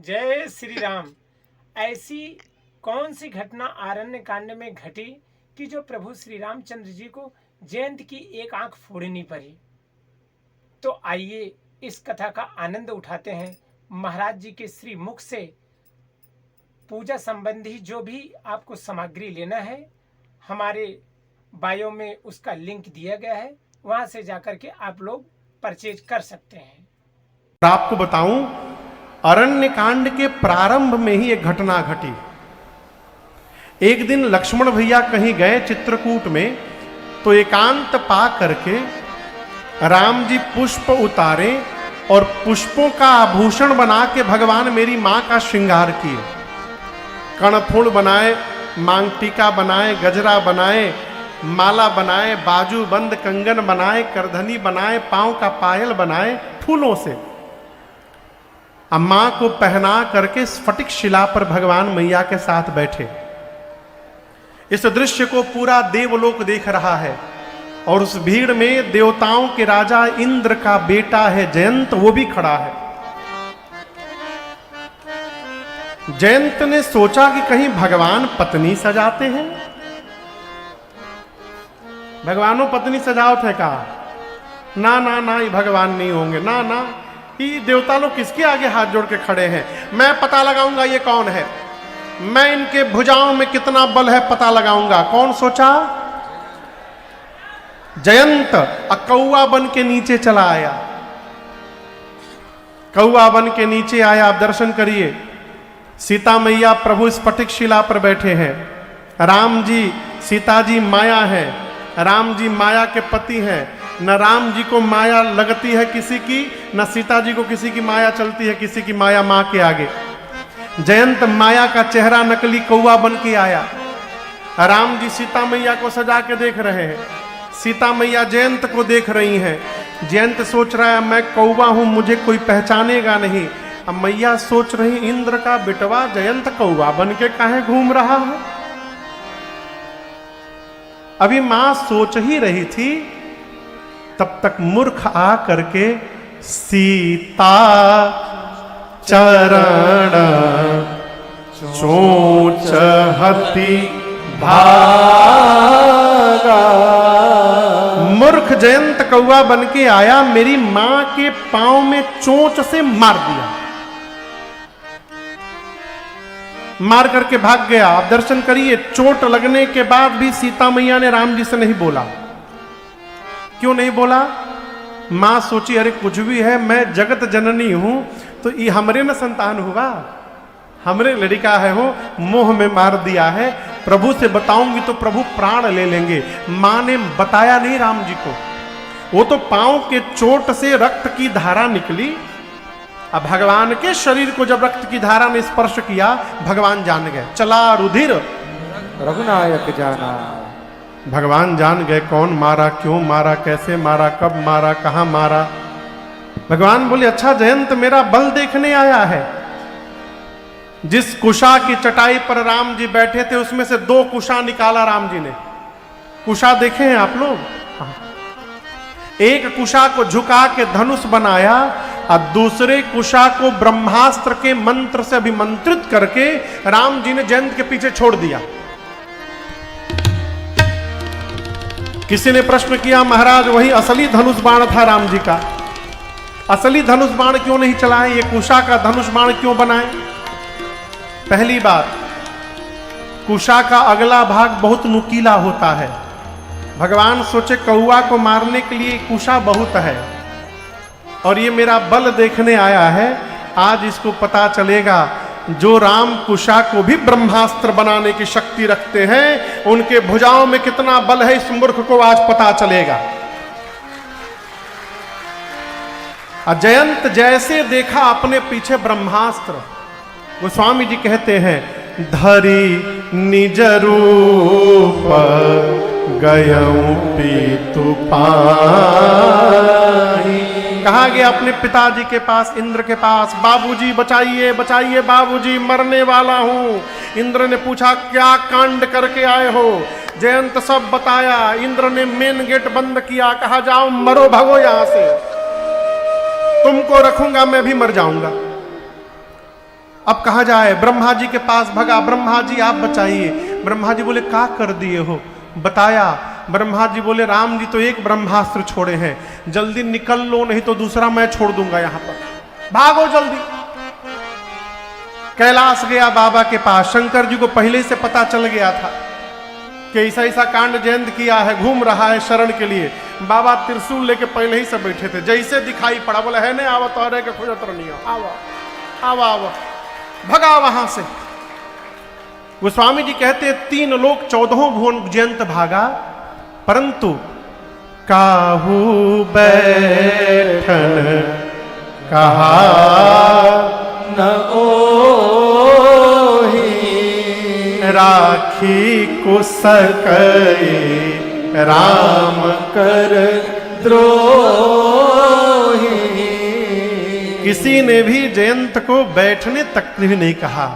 जय श्री राम। ऐसी कौन सी घटना आरण्य कांड में घटी कि जो प्रभु श्री रामचंद्र जी को जयंत की एक आंख फोड़नी पड़ी? तो आइए इस कथा का आनंद उठाते हैं। महाराज जी के श्री मुख से पूजा संबंधी जो भी आपको सामग्री लेना है, हमारे बायो में उसका लिंक दिया गया है, वहां से जाकर के आप लोग परचेज कर सकते हैं। आपको बताऊं, अरण्य कांड के प्रारंभ में ही एक घटना घटी। एक दिन लक्ष्मण भैया कहीं गए चित्रकूट में, तो एकांत पा करके राम जी पुष्प उतारे और पुष्पों का आभूषण बना के भगवान मेरी मां का श्रृंगार किए। कर्णफूल बनाए, मांग टीका बनाए, गजरा बनाए, माला बनाए, बाजू बंद कंगन बनाए, करधनी बनाए, पांव का पायल बनाए फूलों से। मां को पहना करके स्फटिक शिला पर भगवान मैया के साथ बैठे। इस दृश्य को पूरा देवलोक देख रहा है और उस भीड़ में देवताओं के राजा इंद्र का बेटा है जयंत, वो भी खड़ा है। जयंत ने सोचा कि कहीं भगवान पत्नी सजाते हैं। भगवानों पत्नी सजावट है कहा, ना ना ना, ये भगवान नहीं होंगे, ना ना, ये देवता लोग किसके आगे हाथ जोड़ के खड़े हैं? मैं पता लगाऊंगा ये कौन है, मैं इनके भुजाओं में कितना बल है पता लगाऊंगा। कौन सोचा? जयंत कौआ बन के नीचे चला आया। कौआ बन के नीचे आया, आप दर्शन करिए। सीता मैया प्रभु स्फटिक शिला पर बैठे हैं। राम जी, सीता जी माया है, राम जी माया के पति हैं। न राम जी को माया लगती है किसी की, न सीता जी को किसी की माया चलती है किसी की माया मां के आगे। जयंत माया का चेहरा नकली कौआ बन के आया। राम जी सीता मैया को सजा के देख रहे हैं, सीता मैया जयंत को देख रही हैं। जयंत सोच रहा है मैं कौआ हूं, मुझे कोई पहचानेगा नहीं। अब मैया सोच रही इंद्र का बिटवा जयंत कौआ बन के काहे घूम रहा है। अभी मां सोच ही रही थी, तब तक मूर्ख आ करके सीता चरण चोंच हति भागा। मूर्ख जयंत कौआ बन के आया, मेरी मां के पांव में चोंच से मार दिया, मार करके भाग गया। आप दर्शन करिए, चोट लगने के बाद भी सीता मैया ने राम जी से नहीं बोला। क्यों नहीं बोला? मां सोची अरे कुछ भी है, मैं जगत जननी हूं, तो ये हमरे न संतान हुआ, हमरे लड़का है, हो मोह में मार दिया है। प्रभु से बताऊंगी तो प्रभु प्राण ले लेंगे। मां ने बताया नहीं राम जी को। वो तो पांव के चोट से रक्त की धारा निकली। अब भगवान के शरीर को जब रक्त की धारा ने स्पर्श किया, भगवान जान गए। चला रुधिर रघुनायक जाना। भगवान जान गए कौन मारा, क्यों मारा, कैसे मारा, कब मारा, कहां मारा। भगवान बोले अच्छा जयंत मेरा बल देखने आया है। जिस कुशा की चटाई पर राम जी बैठे थे, उसमें से 2 कुशा निकाला राम जी ने। कुशा देखे हैं आप लोग? एक कुशा को झुका के धनुष बनाया और दूसरे कुशा को ब्रह्मास्त्र के मंत्र से अभिमंत्रित करके राम जी ने जयंत के पीछे छोड़ दिया। किसी ने प्रश्न किया महाराज वही असली धनुष बाण था राम जी का, असली धनुष बाण क्यों नहीं चलाए, ये कुशा का धनुष बाण क्यों बनाए? पहली बात, कुशा का अगला भाग बहुत नुकीला होता है। भगवान सोचे कौआ को मारने के लिए कुशा बहुत है और ये मेरा बल देखने आया है। आज इसको पता चलेगा जो राम कुशा को भी ब्रह्मास्त्र बनाने की शक्ति रखते हैं, उनके भुजाओं में कितना बल है इस मूर्ख को आज पता चलेगा। जयंत जैसे देखा अपने पीछे ब्रह्मास्त्र, गोस्वामी जी कहते हैं धरी निज रूप गयऊं पीतु पाई। कहा गया अपने पिताजी के पास, इंद्र के पास, बाबूजी बचाइए बचाइए बाबूजी, मरने वाला हूं। इंद्र ने पूछा क्या कांड करके आए हो? जयंत सब बताया। इंद्र ने मेन गेट बंद किया, कहा जाओ मरो भगो यहां से, तुमको रखूंगा मैं भी मर जाऊंगा। अब कहाँ जाए? ब्रह्मा जी के पास भगा, ब्रह्मा जी आप बचाइए। ब्रह्मा जी बोले क्या कर दिए हो? बताया। ब्रह्मा जी बोले राम जी तो एक ब्रह्मास्त्र छोड़े हैं, जल्दी निकल लो नहीं तो दूसरा मैं छोड़ दूंगा यहां पर, भागो जल्दी। कैलाश गया बाबा के पास। शंकर जी को पहले से पता चल गया था कि ऐसा ऐसा कांड जयंत किया है, घूम रहा है शरण के लिए। बाबा त्रिशूल लेके पहले ही से बैठे थे, जैसे दिखाई पड़ा बोला है नहीं आवा तो के खोजत नहीं आवा आवा आवा, भगा वहां से। गोस्वामी जी कहते 3 लोक 14 भुवन जयंत भागा, परंतु काहू बैठन कहा न ओहि राखी कुसकई राम कर द्रोही। किसी ने भी जयंत को बैठने तक भी नहीं कहा।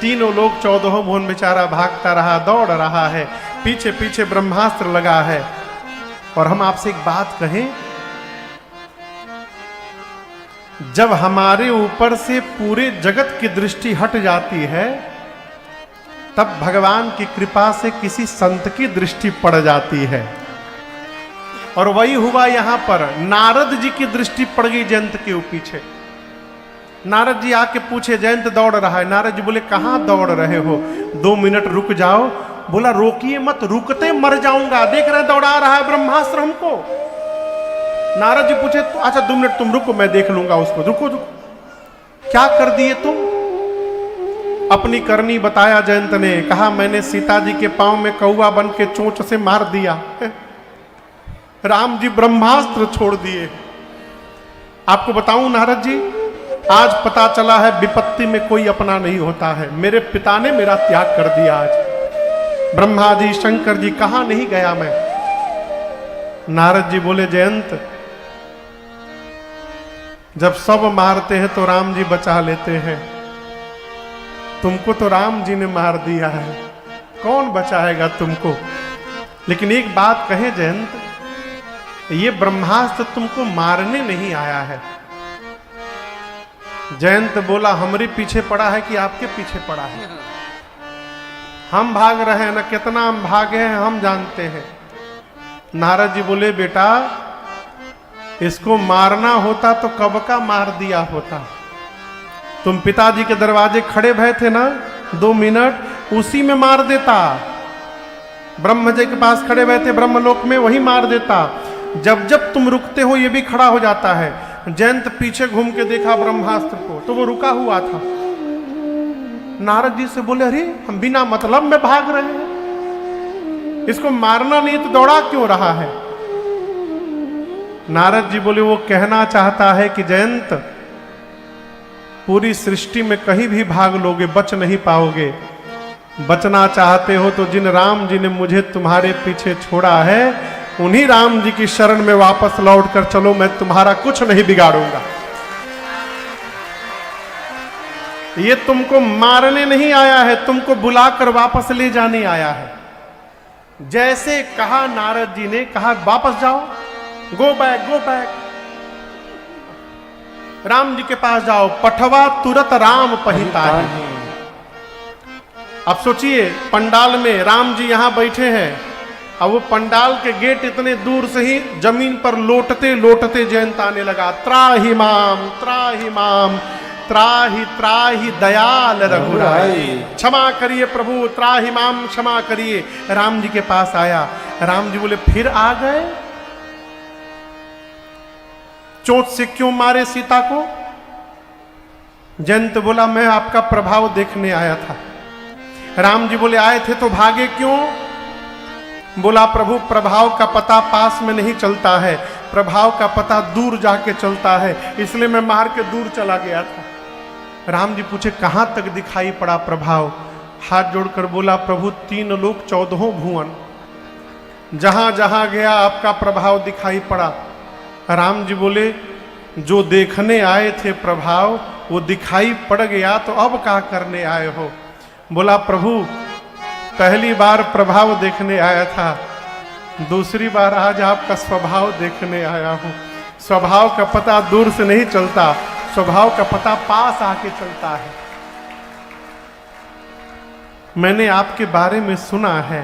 तीनों लोग 14 भुवन बेचारा भागता रहा, दौड़ रहा है, पीछे पीछे ब्रह्मास्त्र लगा है। और हम आपसे एक बात कहें, जब हमारे ऊपर से पूरे जगत की दृष्टि हट जाती है, तब भगवान की कृपा से किसी संत की दृष्टि पड़ जाती है। और वही हुआ यहां पर। नारद जी की दृष्टि पड़ गई जयंत के पीछे। नारद जी आके पूछे जयंत दौड़ रहा है। नारद जी बोले कहां दौड़ रहे हो? 2 मिनट रुक जाओ। बोला रोकिए मत, रुकते मर जाऊंगा। देख रहे दौड़ा रहा है ब्रह्मास्त्र हमको। नारद जी पूछे तो अच्छा 2 मिनट तुम रुको, मैं देख लूंगा उसको। रुको रुको, क्या कर दिए तुम? अपनी करनी बताया जयंत ने। कहा मैंने सीता जी के पांव में कौवा बन के चोंच से मार दिया। राम जी ब्रह्मास्त्र छोड़ दिए। आपको बताऊं नारद जी, आज पता चला है विपत्ति में कोई अपना नहीं होता है। मेरे पिता ने मेरा त्याग कर दिया। आज ब्रह्मा जी शंकर जी कहां नहीं गया मैं। नारद जी बोले जयंत, जब सब मारते हैं तो राम जी बचा लेते हैं, तुमको तो राम जी ने मार दिया है, कौन बचाएगा तुमको? लेकिन एक बात कहे जयंत, ये ब्रह्मास्त्र तुमको मारने नहीं आया है। जयंत बोला हमारे पीछे पड़ा है कि आपके पीछे पड़ा है? हम भाग रहे हैं ना, कितना हम भागे हैं हम जानते हैं। नारद जी बोले बेटा, इसको मारना होता तो कब का मार दिया होता। तुम पिताजी के दरवाजे खड़े भय थे ना 2 मिनट, उसी में मार देता। ब्रह्म जी के पास खड़े भय थे ब्रह्मलोक में, वही मार देता। जब जब तुम रुकते हो ये भी खड़ा हो जाता है। जयंत पीछे घूम के देखा ब्रह्मास्त्र को तो वो रुका हुआ था। नारद जी से बोले अरे हम बिना मतलब में भाग रहे हैं, इसको मारना नहीं तो दौड़ा क्यों रहा है? नारद जी बोले वो कहना चाहता है कि जयंत, पूरी सृष्टि में कहीं भी भाग लोगे बच नहीं पाओगे। बचना चाहते हो तो जिन राम जी ने मुझे तुम्हारे पीछे छोड़ा है, उन्हीं राम जी की शरण में वापस लौट कर चलो, मैं तुम्हारा कुछ नहीं बिगाड़ूंगा। ये तुमको मारने नहीं आया है, तुमको बुलाकर वापस ले जाने आया है। जैसे कहा नारद जी ने, कहा वापस जाओ, go back go back, Ram ji के पास जाओ। पठवा तुरत राम पहिता है। अब सोचिए पंडाल में राम जी यहां बैठे हैं, अब वो पंडाल के गेट इतने दूर से ही जमीन पर लोटते लोटते जयंत आने लगा। त्राहि माम त्राहि माम त्राहि त्राहि दयाल रघुराई, क्षमा करिए प्रभु, त्राहि माम क्षमा करिए। राम जी के पास आया। राम जी बोले फिर आ गए? चोट से क्यों मारे सीता को? जयंत बोला मैं आपका प्रभाव देखने आया था। राम जी बोले आए थे तो भागे क्यों? बोला प्रभु प्रभाव का पता पास में नहीं चलता है, प्रभाव का पता दूर जाके चलता है, इसलिए मैं मार के दूर चला गया था। राम जी पूछे कहां तक दिखाई पड़ा प्रभाव? हाथ जोड़कर बोला प्रभु 3 लोक 14 भुवन, जहां जहां गया आपका प्रभाव दिखाई पड़ा। राम जी बोले जो देखने आए थे प्रभाव वो दिखाई पड़ गया, तो अब क्या करने आए हो? बोला प्रभु पहली बार प्रभाव देखने आया था, दूसरी बार आज आपका स्वभाव देखने आया हूं। स्वभाव का पता दूर से नहीं चलता, स्वभाव का पता पास आके चलता है। मैंने आपके बारे में सुना है,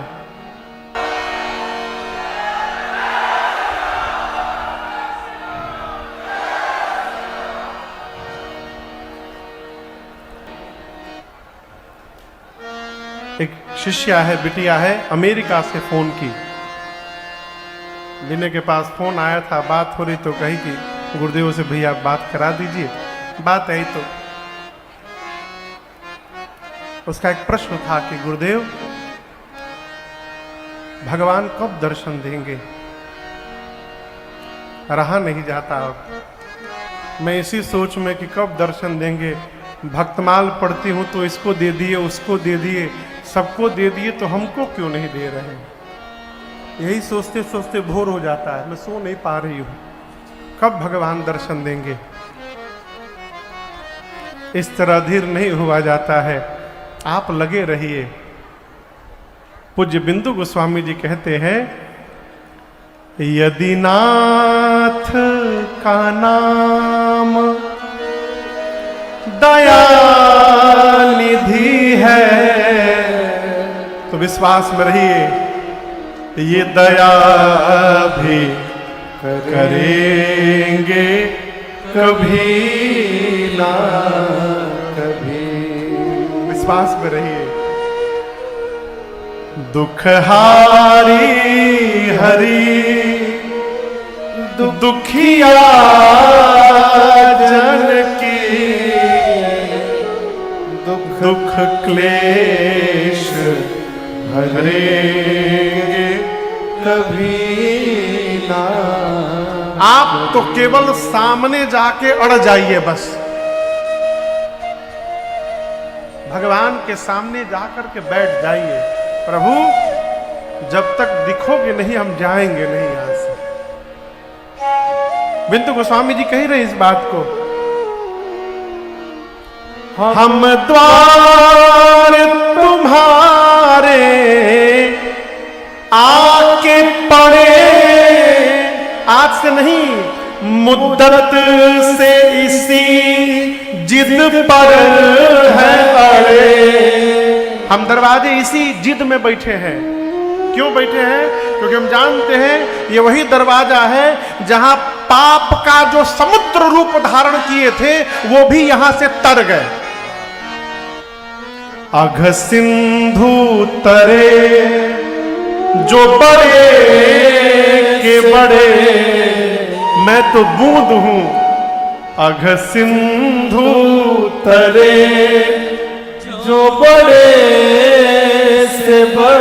एक शिष्या है, बिटिया है, अमेरिका से फोन की। जिन्हें के पास फोन आया था, बात हो रही तो कही कि गुरुदेव से भैया बात करा दीजिए। बात आई तो उसका एक प्रश्न था कि गुरुदेव भगवान कब दर्शन देंगे, रहा नहीं जाता अब। मैं इसी सोच में कि कब दर्शन देंगे। भक्तमाल पढ़ती हूं तो इसको दे दिए, उसको दे दिए, सबको दे दिए, तो हमको क्यों नहीं दे रहे हैं। यही सोचते सोचते भोर हो जाता है, मैं सो नहीं पा रही हूं, कब भगवान दर्शन देंगे। इस तरह धीर नहीं हुआ जाता है, आप लगे रहिए। पूज्य बिंदु गोस्वामी जी कहते हैं, यदि नाथ का नाम दया निधि है, तो विश्वास में रहिए, ये दया भी करेंगे कभी ना कभी। विश्वास में रहिए। दुखहारी हरि दुखिया जन की, दुख क्लेश हरेंगे कभी ना। आप तो केवल सामने जाके अड़ जाइए, बस भगवान के सामने जाकर के बैठ जाइए। प्रभु जब तक दिखोगे नहीं हम जाएंगे नहीं यहां से। बिंदु गोस्वामी जी कह रहे इस बात को, हम द्वार तुम्हारे आके पड़े, आज से नहीं मुद्दत से इसी जिद पर है अड़े। हम दरवाजे इसी जिद में बैठे हैं। क्यों बैठे हैं? क्योंकि हम जानते हैं ये वही दरवाजा है जहां पाप का जो समुद्र रूप धारण किए थे वो भी यहां से तर गए। अघ सिंधु तरे जो बड़े के बड़े, मैं तो बूंद हूं। अघ सिंधु तरे जो बड़े से बड़े,